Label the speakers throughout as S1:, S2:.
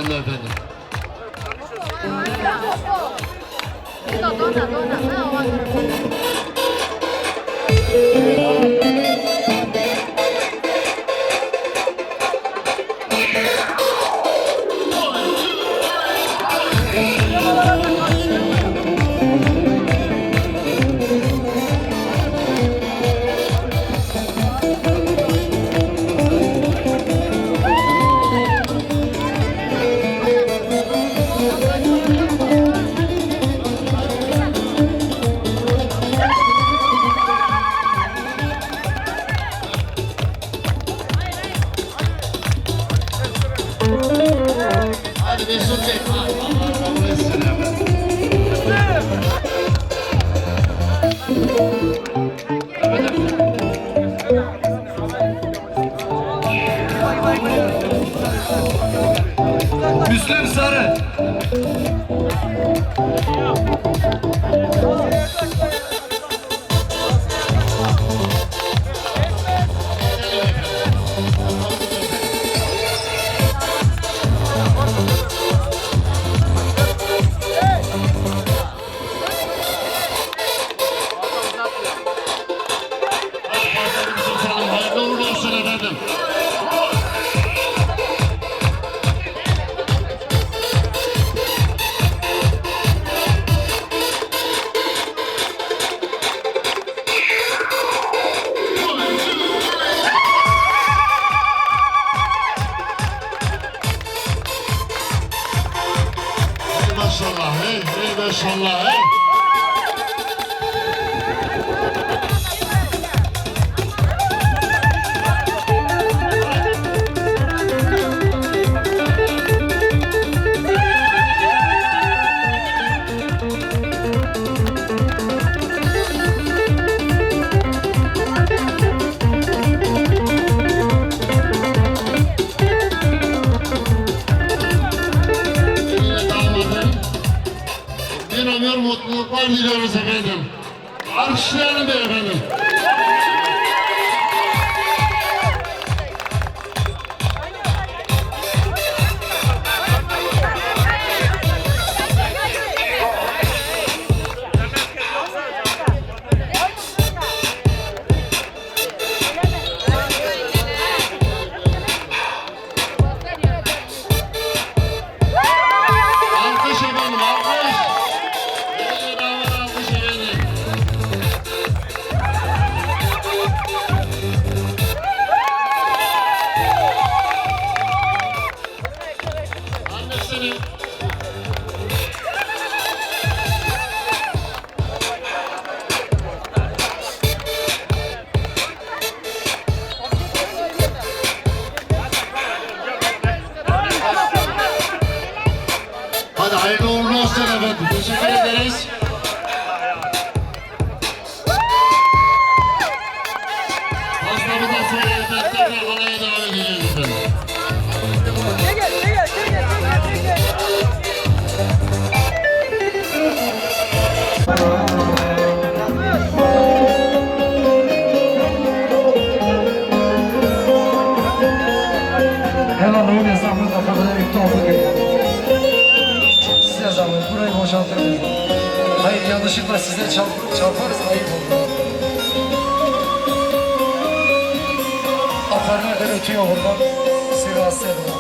S1: de efendim. Hadi Mesut Bey. Allah etsin efendim.
S2: Müslüm Sarı.
S1: Hayırlı uğurlu olsun efendim. Hey maşallah, hey maşallah, hey. Bir ömür mutluluklar diliyoruz efendim. Alkışlayalım beyefendi. Alkış efendim, alkış. Gelin damat alkış efendim. Annesinin hadi hayırlı uğurlu olsun efendim. Teşekkür ederiz. Pastamızdan sonra efendim alaya devam edeceğiz efendim.
S2: Hemen öyle zahmet kafada birlikte oldu geliyor. Size zahmet burayı boşaltır mısınız? Hayır yanlışlıkla size çarparız ayıp olur. Atarlar da ötüyor buradan. Sizi rahatsız edin.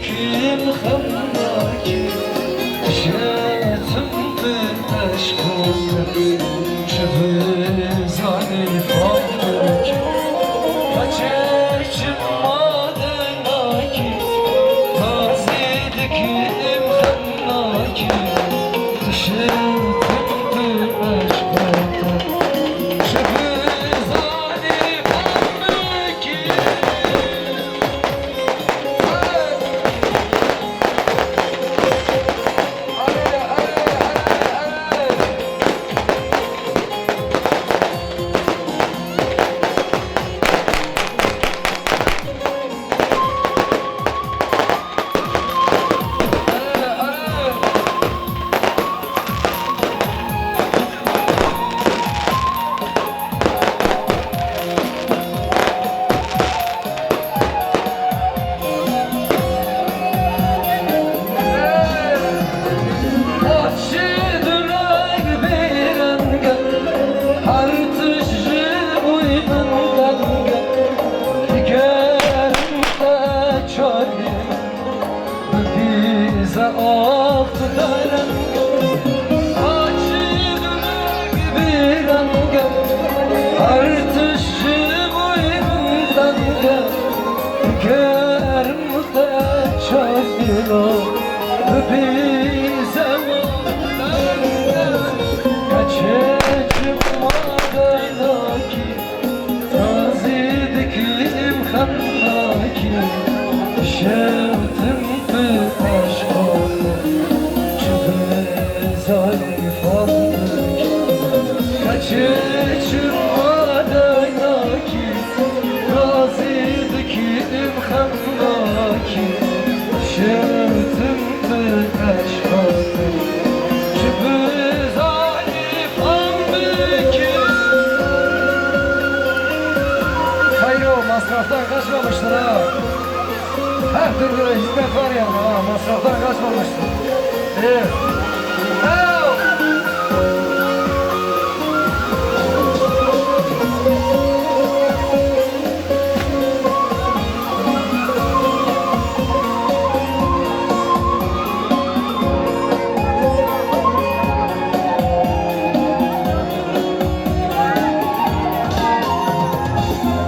S3: Kim hamdaki şetum bir aşk oldu şehzade ifade
S2: zalim bize aktı deren acıdık bir anga artışı boyundan gel görmüde çayla bize kaçıcım madayla ki tazidikim kandaki şevtim bir aşkı çıbı zayıf aldık kaçıcım madayla ki tazidikim kandaki şevtim bir aşkı çıbı zayıf aldık Hayro masraftan kaçmamıştır ha. Her türlü hizmet var yani ha. Masraftan kaçmamıştır. İyi.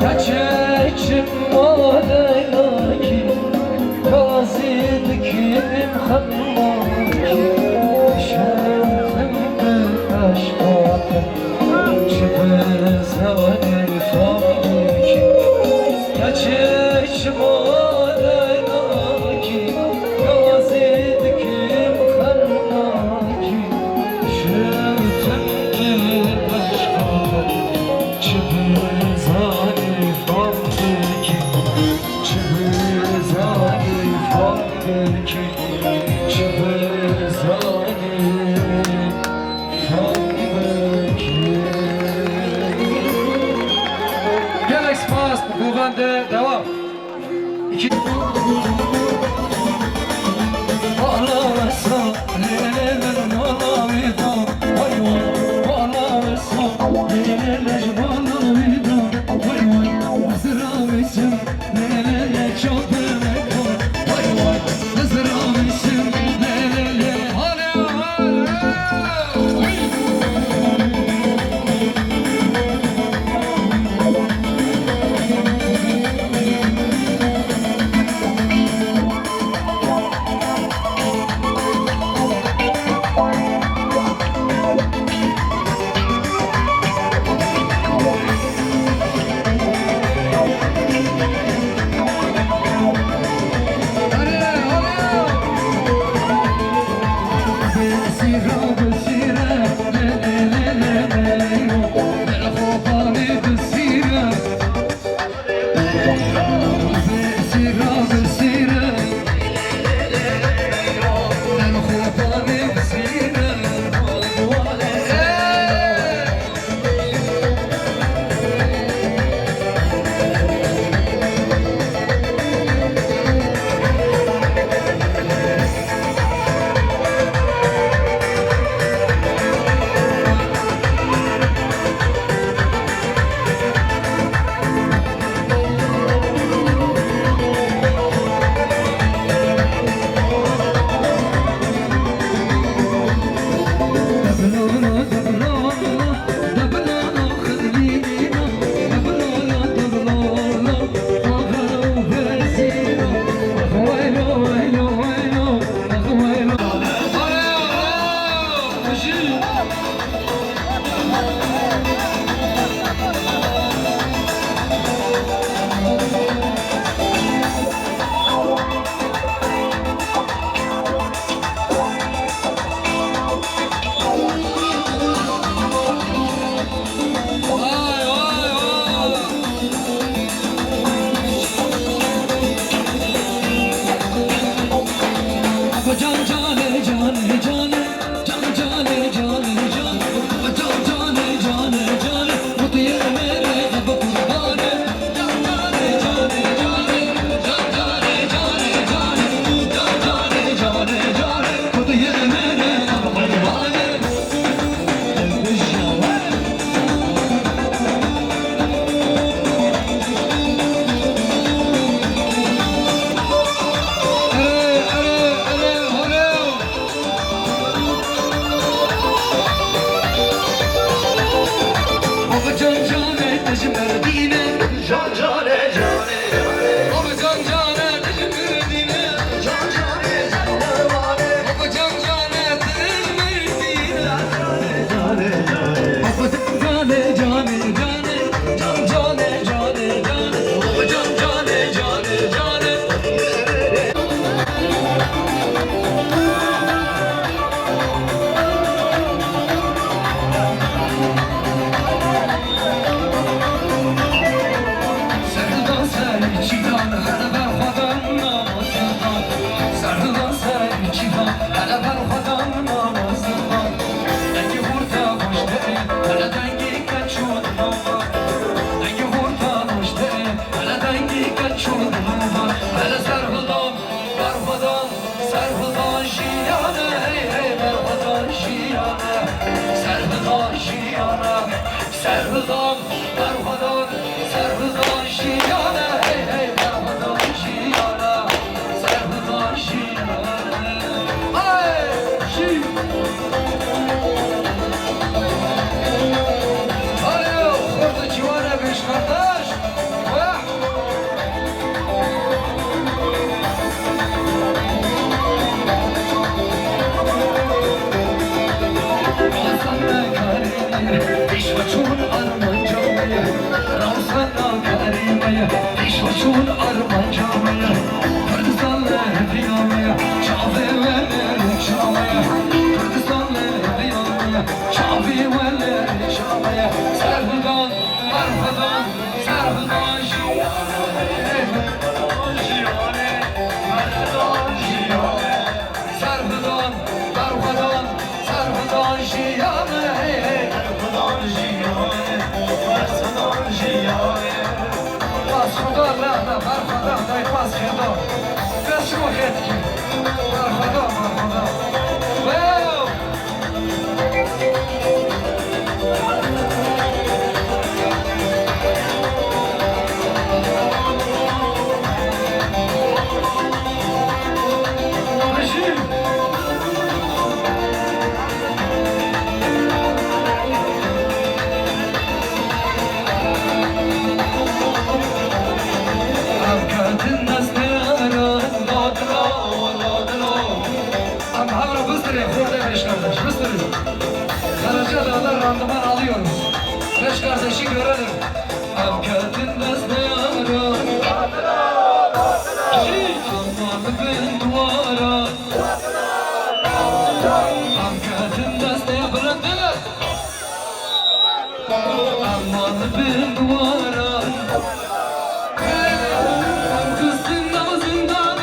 S2: Kaçıcım madayla ki gazidikim hanmaki şevkim bir aşkatım çıbı zarif aldık kaçıcım madayla ki gazidikim hanmaki şevkim bir aşkatım çıbı zarif aldık çıbı zarif aldık Serhudan jiyane hey hey Merhudan jiyane Serhudan jiyane Serhudan Merhudan Serhudan jiyane hey hey Merhudan jiyane Serhudan jiyane Ay Alo kurdu civane beş kardeş Vah Dişvaçun arman camaya Ravsana karimaya Dişvaçun arman camaya Kırgızanlı piyamaya Çavi veleri çamaya Kırgızanlı piyamaya Çavi veleri çamaya Serhudan, Marfadan, Serhudan jiyane Jiyane, Marfadan jiyane Serhudan, Marfadan, Serhudan jiyane Pas Xudo, na, Marfadan, daj pas Xudo Bez szmuchetki Marfadan, Marfadan Wow! Rejim! Karaca Dağ'da randıman alıyoruz. Beş kardeşi görelim. Amkadın dazdıyaran Aman ben duvara Amkadın dazdıyaran Aman ben duvara Kızın namazından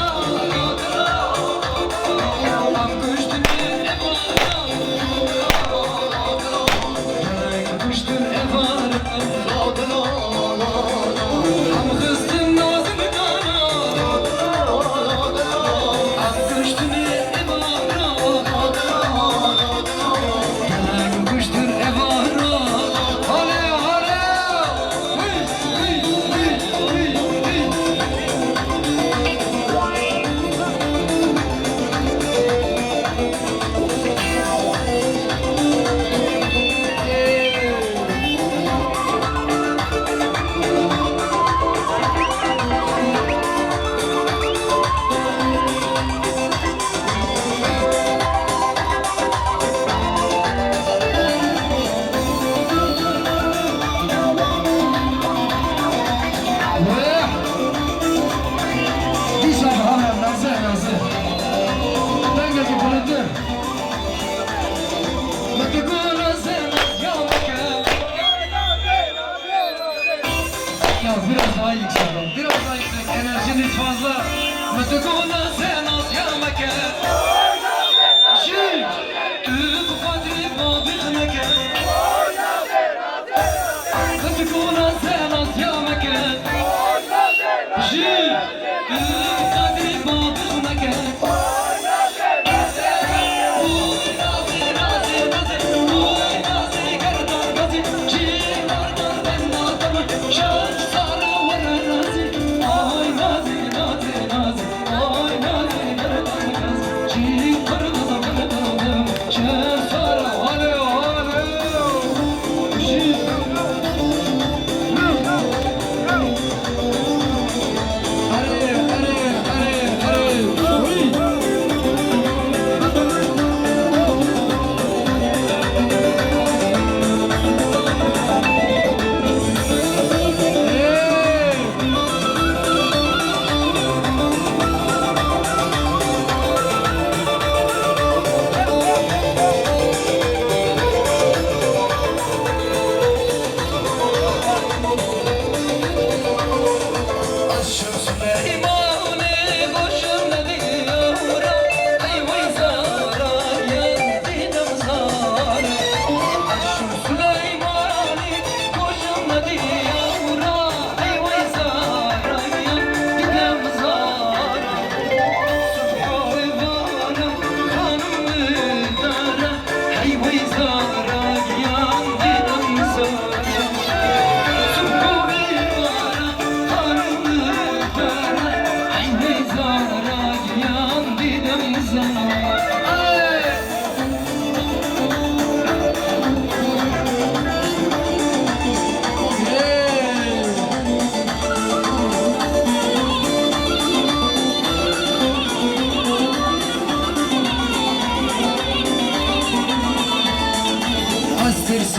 S2: Biraz daha yükseldim. Biraz daha yüksek. Enerjiniz fazla. Mıtıkuna sen az yamake. Şiir. Tüp fatih babişmeke. Mıtıkuna sen az yamake. Şiir. Tüp fatih babişmeke.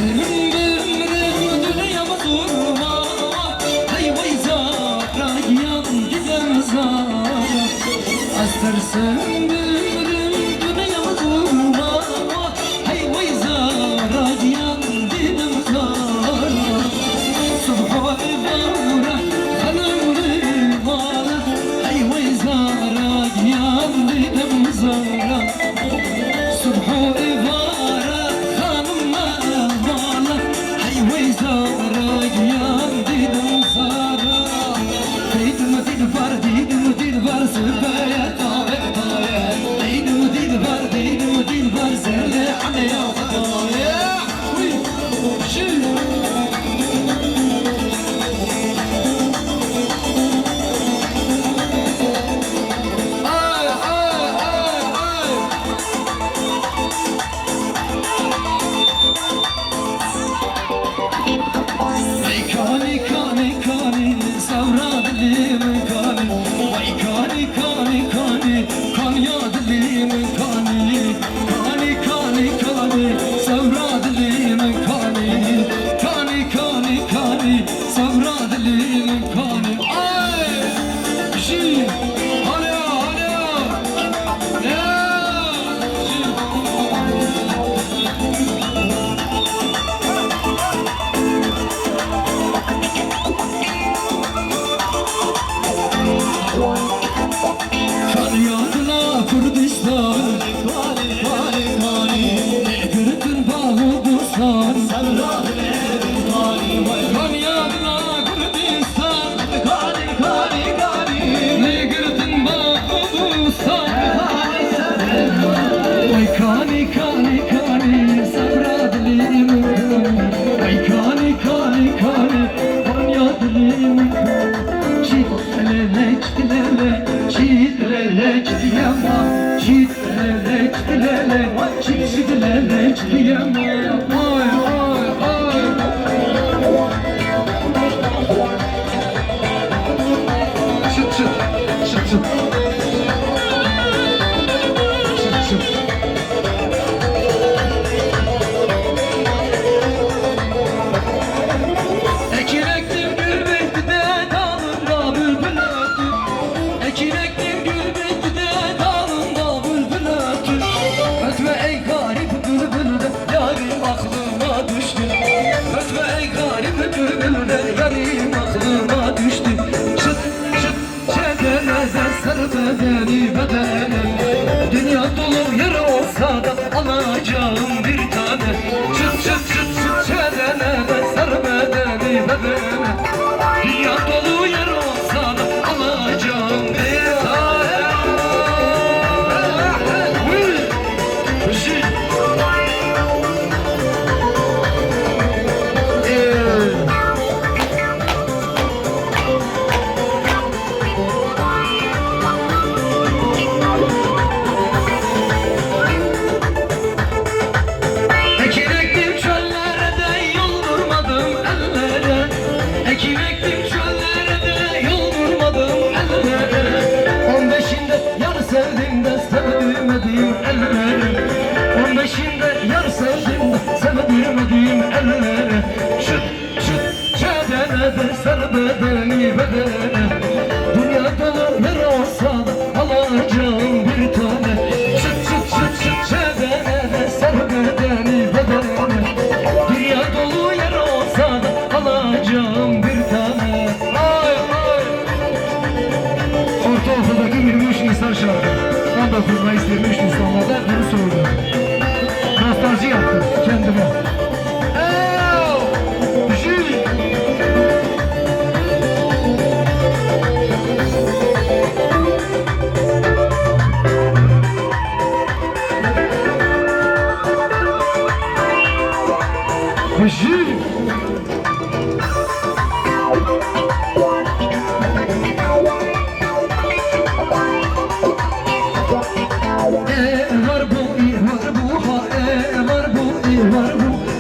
S3: ömrüm dünyama durma. Hey vay zara gidem zara. Astersen ömrüm dünyama durma. Hey vay zara gidem zara. Subha evara hanım rivara. Hey vay zara gidem zara. Subha evara hanım rivara. Hey vay zara gidem zara. Didim dilbar sebaya tabe tabe. Didim dilbar zerre alaya tabe. Şil. Ay ay ay ay. Ey kani kani kani savra dilim kani. Vay kani kani kani kanya dilim kani. Kani kani kani savra dilim kani. Kani kani kani savra dilim kani. Ay şi hala hala ya şi. Feryadına Kürdistan, kani kani kani, Kürt'ün bağı Bustan, Feryadına Kürdistan, kani kani kani, Kürt'ün bağı Bustan. Vay kani kani kani, sabra dilim kani, vay kani kani kani, Konya dilim kani. Çitlele çitleyema, çitlele çitlele, çitlele çitleyema. Ay ay ay. Çıt çıt çıt çıt. Çıt çıt. Ekin ektim gül bitti de dalında bülbül öttü. Ekin ektim gül bitti de dalında bülbül öttü. Ötme ey garip bülbül de yarim aklıma düştü. Ötme ey garip bülbül de yarim aklıma düştü. Çıt çıt çedeneze sarı bedeni bedene. Dünya dolu yer olsa da alacağım bir tane. Çıt çıt çıt çıt çedeneze sarı bedeni bedene. Dünya dolu yer olsa da alacağım bir tane. Ekin ektim çöllere de yol vurmadım ellere. Ekin ektim çöllere de yol vurmadım ellere. 15'inde yar sevdim de sevmediğim ellere. 15'inde yar sevdim de sevmediğim ellere. Çıt çıt çedene de sar bedeni bedene. Dünya dolu yer olsa da alacağım bir tane. Çıt çıt çıt çıt çedene de sar bedeni bedene. Dünya dolu yer olsa da alacağım bir tane. Ay ay.
S2: Ortaokulu'daki 23 Nisan şarkı. 19 Mayıs 23 Nisan'larda bunu sordum. Nostalji yaptım kendime.
S3: Var bu, var bu, ha, var bu, var bu.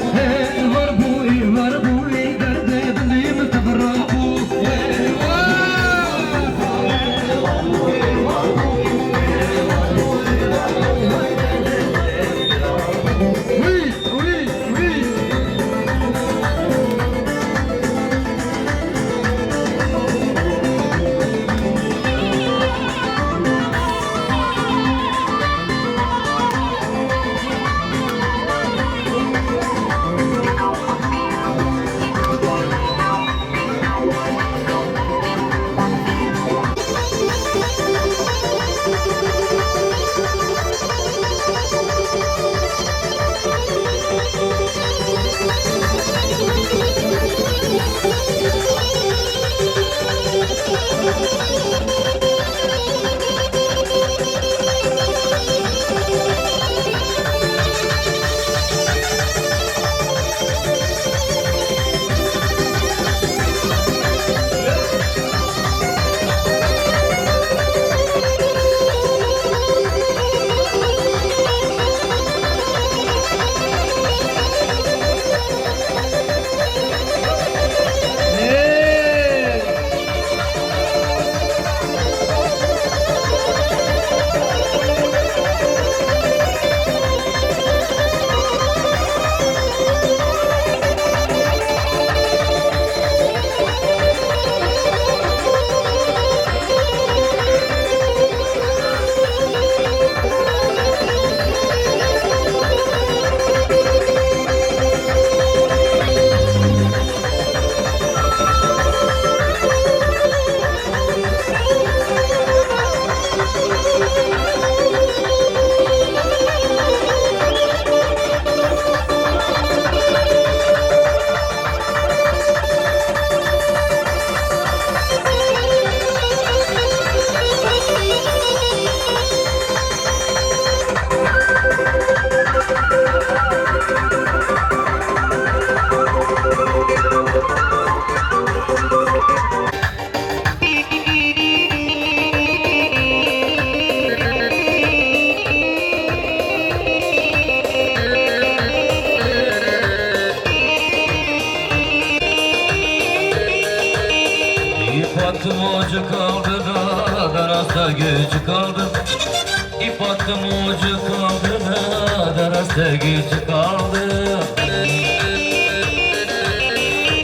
S3: İp attım ucu kaldı da dereste gücü kaldı.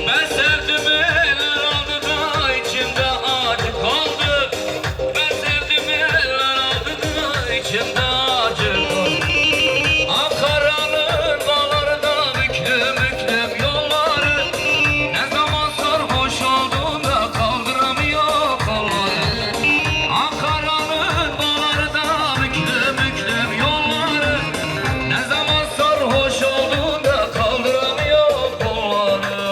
S3: Ben sevdim eller aldı da içimde acı kaldı. Ben sevdim eller aldı da içimde acı kaldı. Ankara'nın bağlarında büklüm büklüm yolları, ne zaman sarhoş olduğunda kaldıramıyor kolları. Ankara'nın bağlarında büklüm büklüm yolları, ne zaman sarhoş olduğunda kaldıramıyor kolları.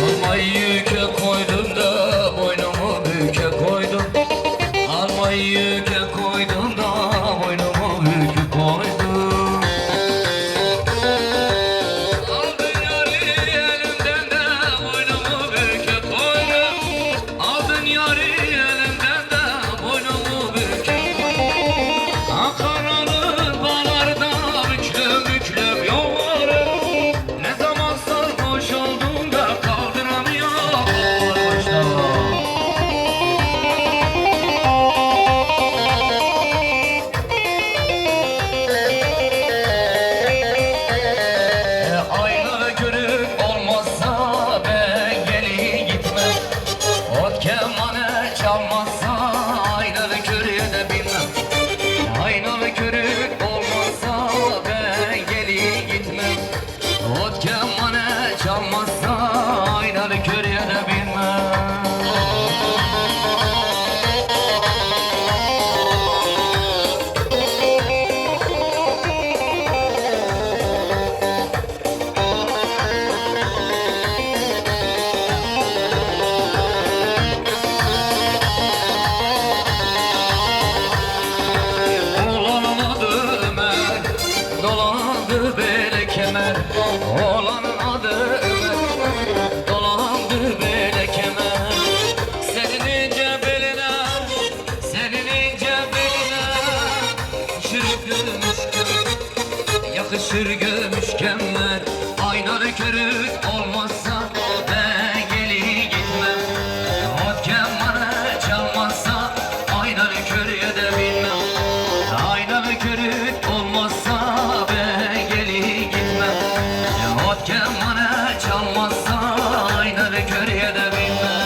S3: Almayı yüke koydum da boynumu büke koydum. Almayı yüke koydum da boynumu büke koydum. Aldın yari elimden de boynumu büke koydum. Aldın yari elimden de boynumu büke koydum. Ankara'nın bağlarında büklüm büklüm yolları, ne zaman sarhoş olduğunda kaldıramıyor başta. Aynalı körük olmazsa ben geri gitmem. Ot kemane çalmazsa aynalı körüğü de bilmem. Aynalı körük olmazsa ben geri gitmem. Ot kemane çalmazsa aynalı körüğü de bilmem. Oğlanın adı Ömer, dolandı bele kemer. Oğlanın adı Ömer, dolandı bele kemer. Senin ince beline, senin ince beline yakışır gümüş kemer, yakışır gümüş kemer. Aynalı körük olmazsa ben geri gitmem. Ot kemane çalmazsa aynalı körüğü de bilmem. Aynalı körük olmazsa ben geri gitmem. Ot kemane çalmazsa aynalı körüğü de bilmem.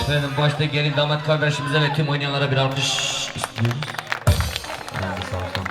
S3: Efendim başta gelin damat kardeşimize ve tüm oynayanlara bir alkış istiyoruz. Yani sağ olsun.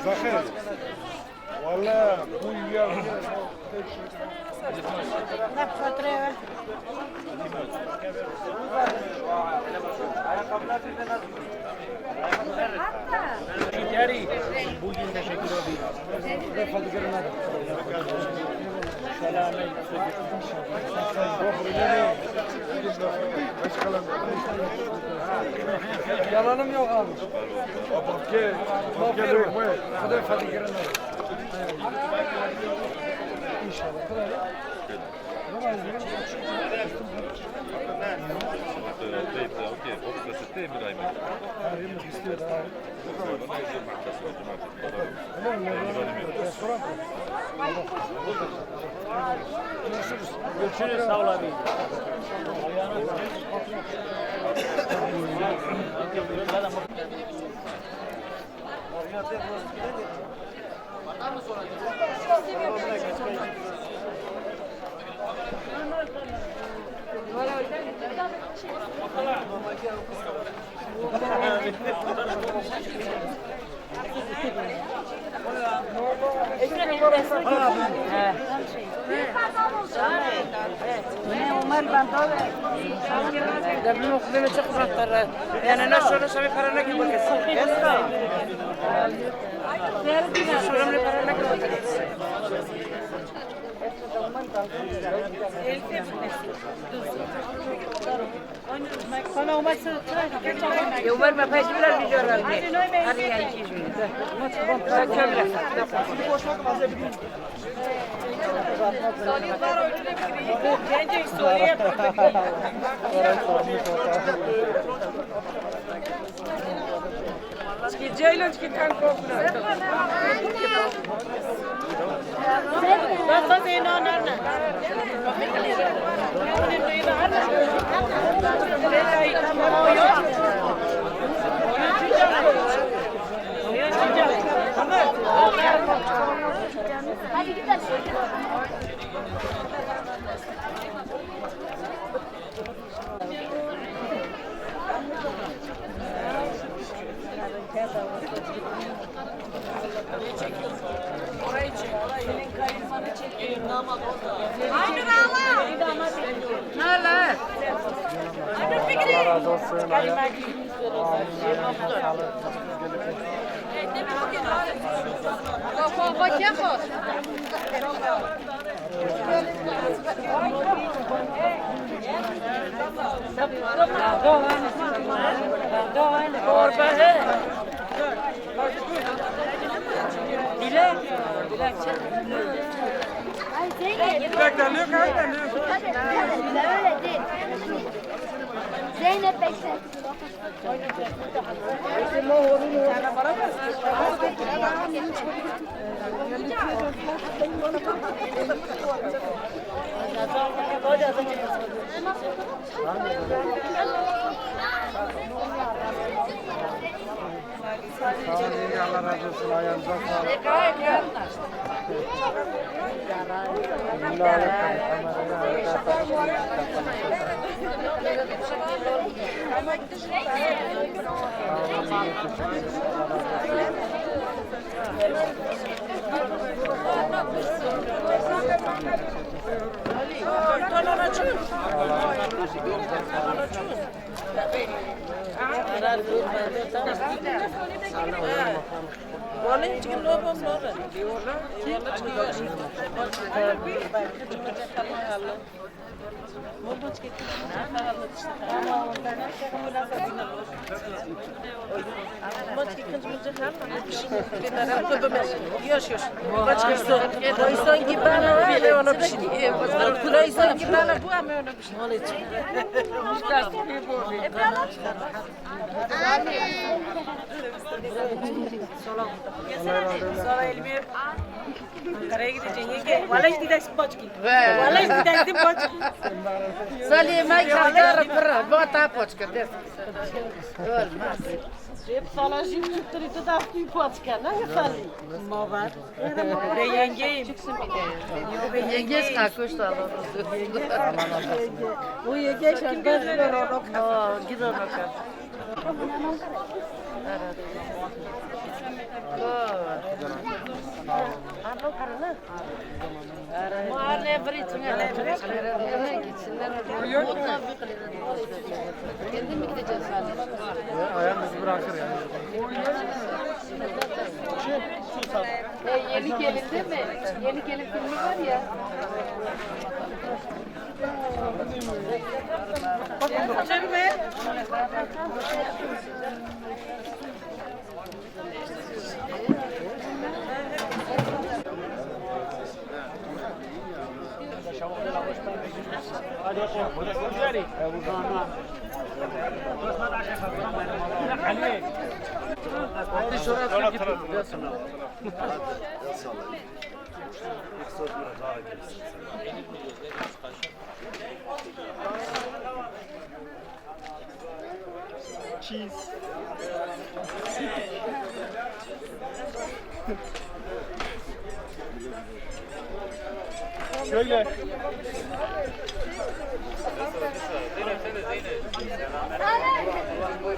S4: Захар,
S2: Yalanım yok abi. Kadar fakirin İnşallah. Görüşürüz. Sağ ol abi.
S4: يعني انا شو سوي فرنا كي بكس شو من فرنا كي بكس يومر ما فيش ولا فيديو رالي هذه هي شيء Ceylan çıkan koklar. Bak Zeyno anne.
S5: Hadi gidelim.
S2: Allah razı olsun.
S5: Ay Zeynep. Öyle değil. Zeynep bekle.
S2: Allah razı olsun. Ayağınıza sağlık.
S4: Boleh chicken loaf of water. Sonra elimi Ankara'ya gideceksin yenge. Vallahi gideceksin Boçki. Vallahi gideceksin Boçki.
S6: Salima kadar pır, bota poçka des. Olmaz.
S4: Hep sana şimdi çıktı da dafti Boçka. Ne sali? Mavar. Ben yengeyim. Çıksın bir de.
S6: Yengeç kakuştu Allah.
S4: Bu yenge şimdi gözler onu.
S6: Aa, gidin o kadar.
S4: Arlo karını.
S6: Mahalle bir içine gitsinler. Kendi mi gideceğiz sadece?
S2: Ayağınızı bırakır yani.
S6: Yeni gelin değil mi? Yeni gelin filmi var ya.
S4: Çekme.
S5: Sana